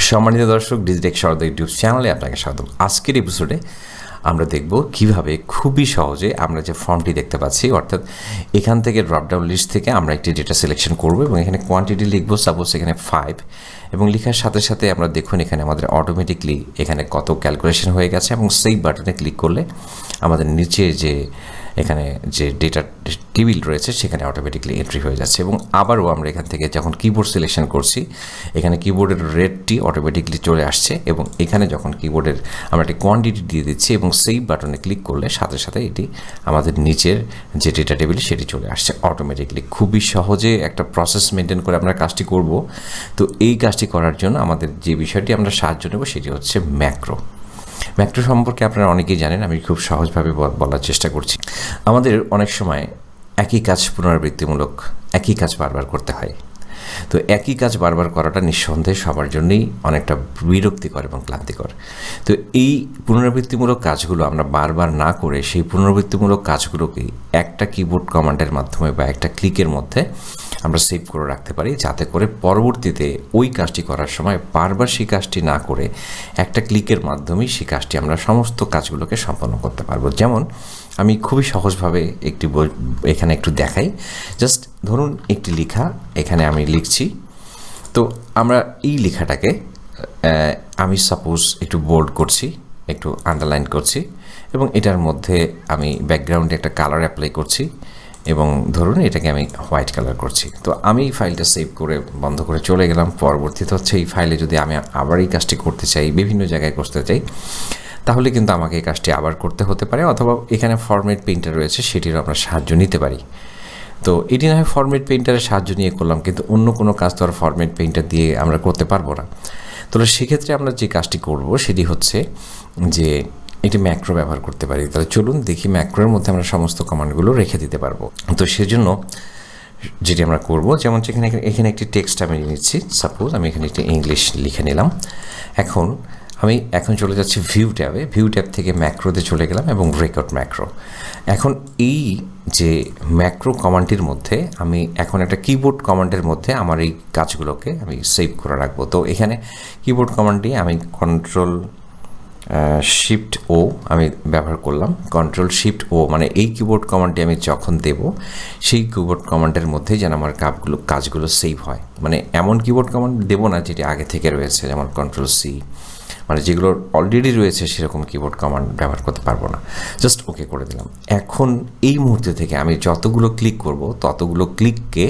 সম্মানিত দর্শক, Digitech Sharad YouTube চ্যানেলে আপনাকে স্বাগত। আজকের এপিসোডে আমরা দেখব কিভাবে খুবই সহজে আমরা যে ফর্মটি দেখতে পাচ্ছি, অর্থাৎ এখান থেকে ড্রপডাউন লিস্ট থেকে আমরা একটি ডেটা সিলেকশন করব এবং এখানে কোয়ান্টিটি লিখব, সাপোজ এখানে 5, এবং লেখার সাথে সাথে আমরা দেখুন এখানে আমাদের অটোমেটিকলি এখানে কত ক্যালকুলেশন হয়ে গেছে এবং সেই বাটনে ক্লিক করলে আমাদের নিচে যে এখানে যে ডেটা টেবিল রয়েছে সেখানে অটোমেটিকলি এন্ট্রি হয়ে যাচ্ছে। এবং আবারও আমরা এখান থেকে যখন কিবোর্ড সিলেকশন করছি এখানে কিবোর্ডের রেটটি অটোমেটিকলি চলে আসছে এবং এখানে যখন কিবোর্ডের আমরা একটি কোয়ান্টিটি দিয়ে দিচ্ছি এবং সেই বাটনে ক্লিক করলে সাথে সাথে এটি আমাদের নিচের যে ডেটা টেবিল সেটি চলে আসছে অটোমেটিকলি। খুবই সহজে একটা প্রসেস মেনটেন করে আমরা কাজটি করব। তো এই কাজটি করার জন্য আমাদের যে বিষয়টি আমরা সাহায্য নেব সেটি হচ্ছে ম্যাক্রো সম্পর্কে আপনারা অনেকেই জানেন, আমি খুব সহজভাবে বলার চেষ্টা করছি। আমাদের অনেক সময় একই কাজ পুনরাবৃত্তিমূলক একই কাজ বারবার করতে হয়। তো একই কাজ বারবার করাটা নিঃসন্দেহে সবার জন্যই অনেকটা বিরক্তিকর এবং ক্লান্তিকর। তো এই পুনরাবৃত্তিমূলক কাজগুলো আমরা বারবার না করে সেই পুনরাবৃত্তিমূলক কাজগুলোকেই একটা কিবোর্ড কমান্ডের মাধ্যমে বা একটা ক্লিকের মধ্যে আমরা সেভ করে রাখতে পারি, যাতে করে পরবর্তীতে ওই কাজটি করার সময় বারবার সেই কাজটি না করে একটা ক্লিকের মাধ্যমেই সেই কাজটি আমরা সমস্ত কাজগুলোকে সম্পন্ন করতে পারবো। যেমন আমি খুবই সহজভাবে এখানে একটু দেখাই। জাস্ট ধরুন একটি লেখা এখানে আমি লিখছি, তো আমরা এই লেখাটাকে আমি সাপোজ একটু বোল্ড করছি, একটু আন্ডারলাইন করছি এবং এটার মধ্যে আমি ব্যাকগ্রাউন্ডে একটা কালার অ্যাপ্লাই করছি এবং ধরুন এটাকে আমি হোয়াইট কালার করছি। তো আমি এই ফাইলটা সেভ করে বন্ধ করে চলে গেলাম। পরবর্তীতে হচ্ছে এই ফাইলে যদি আমি আবার এই কাজটি করতে চাই, বিভিন্ন জায়গায় করতে চাই, তাহলে কিন্তু আমাকে এই কাজটি আবার করতে হতে পারে, অথবা এখানে ফরম্যাট পেইন্টার রয়েছে সেটিরও আমরা সাহায্য নিতে পারি। তো এটি না হয় ফরম্যাট পেইন্টারের সাহায্য নিয়ে করলাম, কিন্তু অন্য কোনো কাজ তো আর ফরম্যাট পেইন্টার দিয়ে আমরা করতে পারবো না। তাহলে সেক্ষেত্রে আমরা যে কাজটি করব সেটি হচ্ছে যে একটি ম্যাক্রো ব্যবহার করতে পারি। তাহলে চলুন দেখি ম্যাক্রোর মধ্যে আমরা সমস্ত কমান্ডগুলো রেখে দিতে পারবো। তো সেজন্য যেটি আমরা করব, যেমন এখানে একটি টেক্সট আমি নিচ্ছি, সাপোজ আমি এখানে একটি ইংলিশ লিখে নিলাম। এখন চলে যাচ্ছি ভিউ ট্যাব থেকে ম্যাক্রোতে চলে গেলাম এবং রেকর্ড ম্যাক্রো। এখন এই যে ম্যাক্রো কমান্ডটির মধ্যে আমি এখন একটা কিবোর্ড কমান্ডের মধ্যে আমার এই কাজগুলোকে আমি সেভ করে রাখবো। তো এখানে কিবোর্ড কমান্ডটি আমি Ctrl+Shift+O আমি ব্যবহার করলাম। Ctrl+Shift+O মানে এই কিবোর্ড কমান্ডটি আমি যখন দেব সেই কিবোর্ড কমান্ডের মধ্যে যেন আমার কাজগুলো সেভ হয়। মানে এমন কিবোর্ড কমান্ড দেবো না যেটি আগে থেকে রয়েছে, যেমন Ctrl+C, মানে যেগুলো অলরেডি রয়েছে সেরকম কিবোর্ড কমান্ড ব্যবহার করতে পারবো না। জাস্ট ওকে করে দিলাম। এখন এই মুহূর্তে থেকে আমি যতগুলো ক্লিক করব ততগুলো ক্লিককে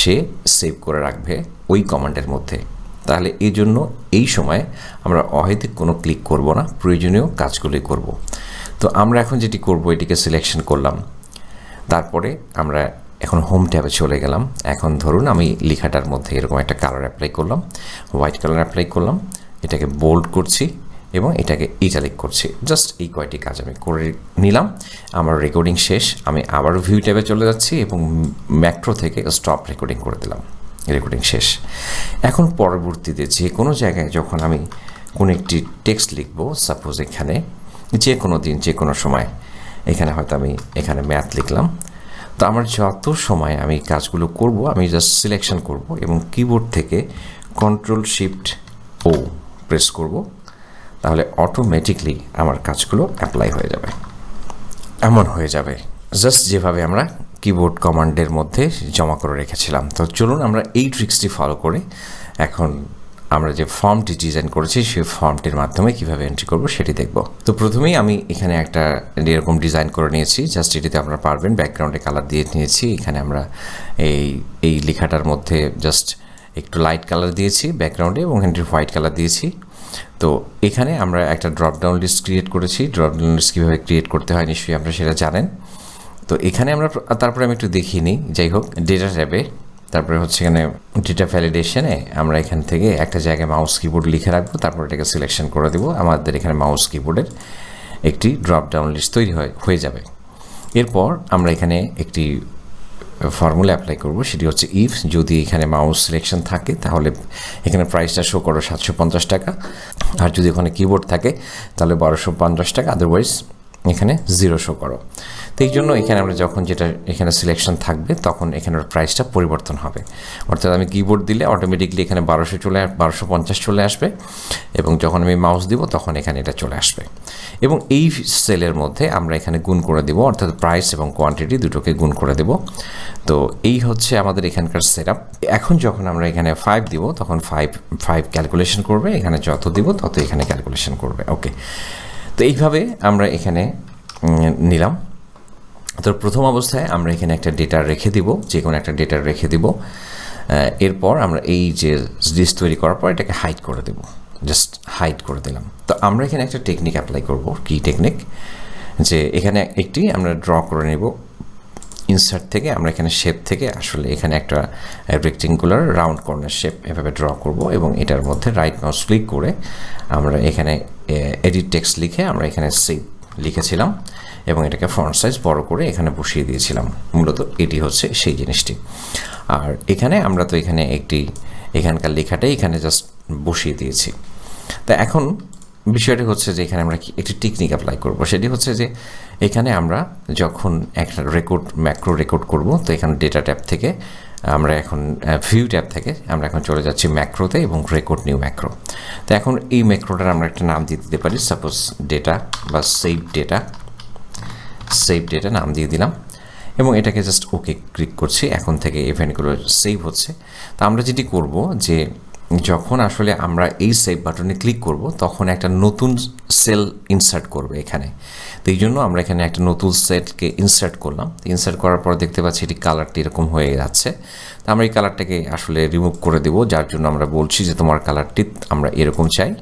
সে সেভ করে রাখবে ওই কমান্ডের মধ্যে। তাহলে এই জন্য এই সময় আমরা অহেতুক কোনো ক্লিক করব না, প্রয়োজনীয় কাজগুলোই করব। তো আমরা এখন যেটি করব এটিকে সিলেকশন করলাম, তারপরে আমরা এখন হোম ট্যাবে চলে গেলাম। এখন ধরুন আমি লেখাটার মধ্যে এরকম একটা কালার অ্যাপ্লাই করলাম, হোয়াইট কালার অ্যাপ্লাই করলাম, এটাকে বোল্ড করছি এবং এটাকে ইটালিক করছি। জাস্ট এই কয়টি কাজ আমি করে নিলাম। আমার রেকর্ডিং শেষ। আমি আবারও ভিউ ট্যাবে চলে যাচ্ছি এবং ম্যাক্রো থেকে স্টপ রেকর্ডিং করে দিলাম। রেকর্ডিং শেষ। এখন পরবর্তীতে যে কোনো জায়গায় যখন আমি কোনো একটি টেক্সট লিখব, সাপোজ এখানে যে কোনো দিন যে কোনো সময় এখানে হয়তো আমি এখানে ম্যাথ লিখলাম, তো আমার যত সময় আমি কাজগুলো করব আমি জাস্ট সিলেকশন করব এবং কিবোর্ড থেকে Ctrl+Shift+O প্রেস করব, তাহলে অটোমেটিকলি আমার কাজগুলো অ্যাপ্লাই হয়ে যাবে। এমন হয়ে যাবে জাস্ট যেভাবে আমরা কিবোর্ড কমান্ডের মধ্যে জমা করে রেখেছিলাম। তো চলুন আমরা এই ট্রিক্সটি ফলো করে এখন আমরা যে ফর্মটি ডিজাইন করেছি সেই ফর্মটির মাধ্যমে কীভাবে এন্ট্রি করব সেটি দেখব। তো প্রথমেই আমি এখানে একটা এরকম ডিজাইন করে নিয়েছি। জাস্ট এটিতে আপনারা পারবেন ব্যাকগ্রাউন্ডে কালার দিয়ে নিয়েছি। এখানে আমরা এই লেখাটার মধ্যে জাস্ট একটু লাইট কালার দিয়েছি ব্যাকগ্রাউন্ডে এবং এখানে হোয়াইট কালার দিয়েছি। তো এখানে আমরা একটা ড্রপডাউন লিস্ট ক্রিয়েট করেছি। ড্রপডাউন লিস্ট কীভাবে ক্রিয়েট করতে হয় নিশ্চয়ই আপনারা সেটা জানেন। তো এখানে আমরা তারপরে আমি একটু দেখিয়ে নিই। যাই হোক, ডেটা ট্যাবে তারপরে হচ্ছে এখানে ডেটা ভ্যালিডেশনে আমরা এখান থেকে একটা জায়গায় মাউস কিবোর্ড লিখে রাখবো, তারপর এটাকে সিলেকশন করে দেবো। আমাদের এখানে মাউস কিবোর্ডের একটি ড্রপডাউন লিস্ট তৈরি হয়ে যাবে। এরপর আমরা এখানে একটি ফর্মুলা অ্যাপ্লাই করব, সেটি হচ্ছে ইফ যদি এখানে মাউস সিলেকশন থাকে তাহলে এখানে প্রাইসটা শো করো 750 টাকা, আর যদি ওখানে কিবোর্ড থাকে তাহলে 1250 টাকা, আদারওয়াইজ এখানে 0 শো করো। তো এই জন্য এখানে আমরা যখন যেটা এখানে সিলেকশন থাকবে তখন এখানের প্রাইসটা পরিবর্তন হবে, অর্থাৎ আমি কিবোর্ড দিলে অটোমেটিকলি এখানে 1250 চলে আসবে, এবং যখন আমি মাউস দিব তখন এখানে এটা চলে আসবে। এবং এই সেলের মধ্যে আমরা এখানে গুণ করে দেব, অর্থাৎ প্রাইস এবং কোয়ান্টিটি দুটোকে গুণ করে দেব। তো এই হচ্ছে আমাদের এখানকার সেটআপ। এখন যখন আমরা এখানে 5 দিব তখন 5 ক্যালকুলেশন করবে, এখানে যত দিব তত এখানে ক্যালকুলেশন করবে। ওকে, তো এইভাবে আমরা এখানে নিলাম। তো প্রথম অবস্থায় আমরা এখানে একটা ডেটা রেখে দিব, যে কোনো একটা ডেটা রেখে দিব। এরপর আমরা এই যে লিস্ট তৈরি করার পর এটাকে হাইড করে দেব, জাস্ট হাইড করে দিলাম। তো আমরা এখানে একটা টেকনিক অ্যাপ্লাই করব। কি টেকনিক? যে এখানে একটি আমরা ড্র করে নেব ইনসার্ট থেকে, আমরা এখানে শেপ থেকে আসলে এখানে একটা রেক্টেঙ্গুলার রাউন্ড কর্নার শেপ এভাবে ড্র করব, এবং এটার মধ্যে রাইট মাউস ক্লিক করে আমরা এখানে এডিট টেক্সট লিখে আমরা এখানে সেভ লিখেছিলাম, এবং এটাকে ফন্ট সাইজ বড় করে এখানে বসিয়ে দিয়েছিলাম। মূলত এটি হচ্ছে সেই জিনিসটি। আর এখানে আমরা তো এখানে এখানকার লেখাটাই এখানে জাস্ট বসিয়ে দিয়েছি। তা এখন বিষয়টি হচ্ছে যে এখানে আমরা একটি টেকনিক অ্যাপ্লাই করব। সেটি হচ্ছে যে এখানে আমরা যখন একটা ম্যাক্রো রেকর্ড করব, তো এখানে ডেটা ট্যাব থেকে আমরা এখন ভিউ ট্যাব থেকে আমরা এখন চলে যাচ্ছি ম্যাক্রোতে, এবং রেকর্ড নিউ ম্যাক্রো। তো এখন এই ম্যাক্রোটার আমরা একটা নাম দিয়ে দিতে পারি, সাপোজ ডেটা বা সেভ ডেটা নাম দিয়ে দিলাম, এবং এটাকে জাস্ট ওকে ক্লিক করছি। এখন থেকে ইভেন্টগুলো সেভ হচ্ছে। তো আমরা যেটি করব যে যখন আসলে আমরা এই সেভ বাটনে ক্লিক করব তখন একটা নতুন সেল ইনসার্ট করবে এখানে। তো এই জন্য আমরা এখানে একটা নতুন সেটকে ইনসার্ট করলাম। ইনসার্ট করার পর দেখতে পাচ্ছি এটি কালারটি এরকম হয়ে যাচ্ছে। তো আমরা এই কালারটাকে আসলে রিমুভ করে দেব, যার জন্য আমরা বলছি যে তোমার কালারটি আমরা এরকম চাই।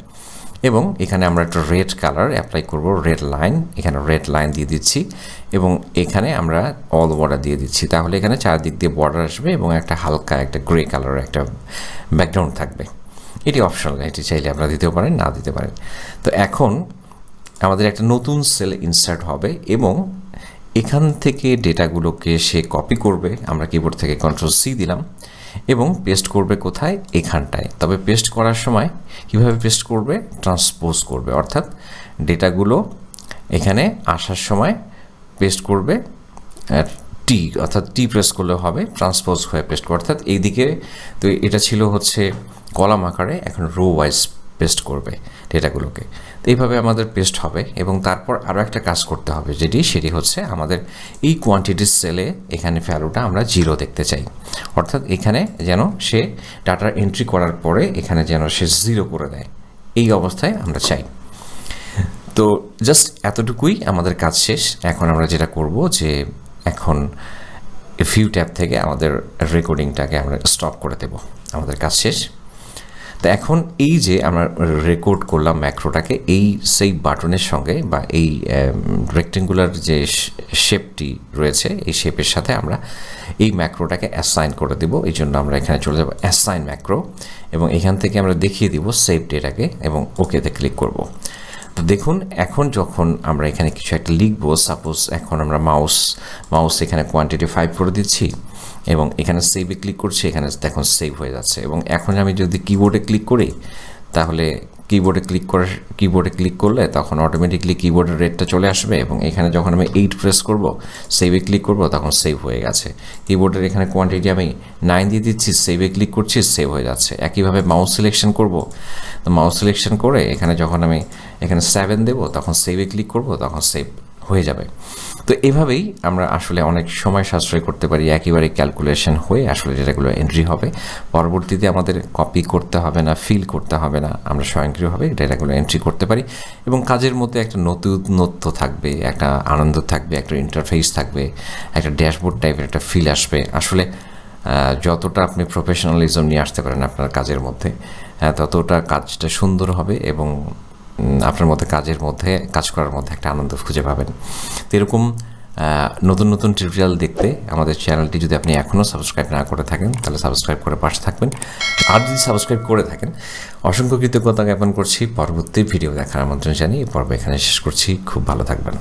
এবং এখানে আমরা একটা রেড কালার অ্যাপ্লাই করব, রেড লাইন, এখানে রেড লাইন দিয়ে দিচ্ছি, এবং এখানে আমরা অল বর্ডার দিয়ে দিচ্ছি। তাহলে এখানে চারদিক দিয়ে বর্ডার আসবে এবং একটা হালকা একটা গ্রে কালারের একটা ব্যাকগ্রাউন্ড থাকবে। এটি অপশনাল, এটি চাইলে আপনারা দিতেও পারেন, না দিতে পারেন। তো এখন আমাদের একটা নতুন সেল ইনসার্ট হবে, এবং এখান থেকে ডেটাগুলোকে সে কপি করবে। আমরা কিবোর্ড থেকে Ctrl+C দিলাম, এবং পেস্ট করবে কোথায়? এখানটায়। তবে পেস্ট করার সময় কিভাবে পেস্ট করবে? ট্রান্সপোজ করবে, অর্থাৎ ডেটাগুলো এখানে আসার সময় পেস্ট করবে টি, অর্থাৎ টি প্রেস করলে হবে, ট্রান্সপোজ হয়ে পেস্ট করবে। অর্থাৎ এইদিকে তো এটা ছিল হচ্ছে কলাম আকারে, এখন রো ওয়াইজ পেস্ট করবে ডেটাগুলোকে। তো এইভাবে আমাদের পেস্ট হবে, এবং তারপর আরও একটা কাজ করতে হবে, সেটি হচ্ছে আমাদের এই কোয়ান্টিটির সেলে এখানে ভ্যালুটা আমরা 0 দেখতে চাই। অর্থাৎ এখানে যেন সে ডাটা এন্ট্রি করার পরে এখানে যেন সে 0 করে দেয়, এই অবস্থায় আমরা চাই। তো জাস্ট এতটুকুই আমাদের কাজ শেষ। এখন আমরা যেটা করব যে এখন ভিউ ট্যাব থেকে আমাদের রেকর্ডিংটাকে আমরা স্টপ করে দেব, আমাদের কাজ শেষ। তো এখন এই যে আমরা রেকর্ড করলাম ম্যাক্রোটাকে, এই সেই বাটনের সঙ্গে বা এই রেক্টেঙ্গুলার যে শেপটি রয়েছে এই শেপের সাথে আমরা এই ম্যাক্রোটাকে অ্যাসাইন করে দেব। এই জন্য আমরা এখানে চলে যাব অ্যাসাইন ম্যাক্রো, এবং এখান থেকে আমরা দেখিয়ে দিব সেভ ডেটাকে, এবং ওকেতে ক্লিক করব। তো দেখুন এখন যখন আমরা এখানে কিছু একটা লিখবো, সাপোজ এখন আমরা মাউস এখানে কোয়ান্টিটি 5 করে দিচ্ছি, এবং এখানে সেভে ক্লিক করছি, এখানে দেখুন সেভ হয়ে যাচ্ছে। এবং এখন আমি যদি কিবোর্ডে ক্লিক করি, তাহলে কিবোর্ডে ক্লিক করলে তখন অটোমেটিকলি কিবোর্ডের রেটটা চলে আসবে, এবং এখানে যখন আমি 8 প্রেস করব, সেভে ক্লিক করব, তখন সেভ হয়ে গেছে। কিবোর্ডের এখানে কোয়ান্টিটি আমি 9 দিয়ে দিচ্ছি, সেভে ক্লিক করছি, সেভ হয়ে যাচ্ছে। একইভাবে মাউস সিলেকশন করব, তো মাউস সিলেকশন করে এখানে যখন আমি এখানে 7 দেব, তখন সেভে ক্লিক করব, তখন সেভ হয়ে যাবে। তো এভাবেই আমরা আসলে অনেক সময় সাশ্রয় করতে পারি, একেবারে ক্যালকুলেশন হয়ে আসলে ডেটাগুলো এন্ট্রি হবে। পরবর্তীতে আমাদের কপি করতে হবে না, ফিল করতে হবে না, আমরা স্বয়ংক্রিয়ভাবে ডেটাগুলো এন্ট্রি করতে পারি, এবং কাজের মধ্যে একটা নতুনত্ব থাকবে, একটা আনন্দ থাকবে, একটা ইন্টারফেস থাকবে, একটা ড্যাশবোর্ড টাইপের একটা ফিল আসবে। আসলে যতটা আপনি প্রফেশনালিজম নিয়ে আসতে পারেন আপনার কাজের মধ্যে, ততটা কাজটা সুন্দর হবে, এবং আপনার মধ্যে কাজ করার মধ্যে একটা আনন্দ খুঁজে পাবেন। তো এরকম নতুন নতুন টিউটোরিয়াল দেখতে আমাদের চ্যানেলটি যদি আপনি এখনও সাবস্ক্রাইব না করে থাকেন, তাহলে সাবস্ক্রাইব করে পাশে থাকবেন। আর যদি সাবস্ক্রাইব করে থাকেন, অসংখ্য কৃতজ্ঞতা জ্ঞাপন করছি। পরবর্তী ভিডিও দেখার আমন্ত্রণ জানিয়ে এই পর্ব এখানে শেষ করছি। খুব ভালো থাকবেন।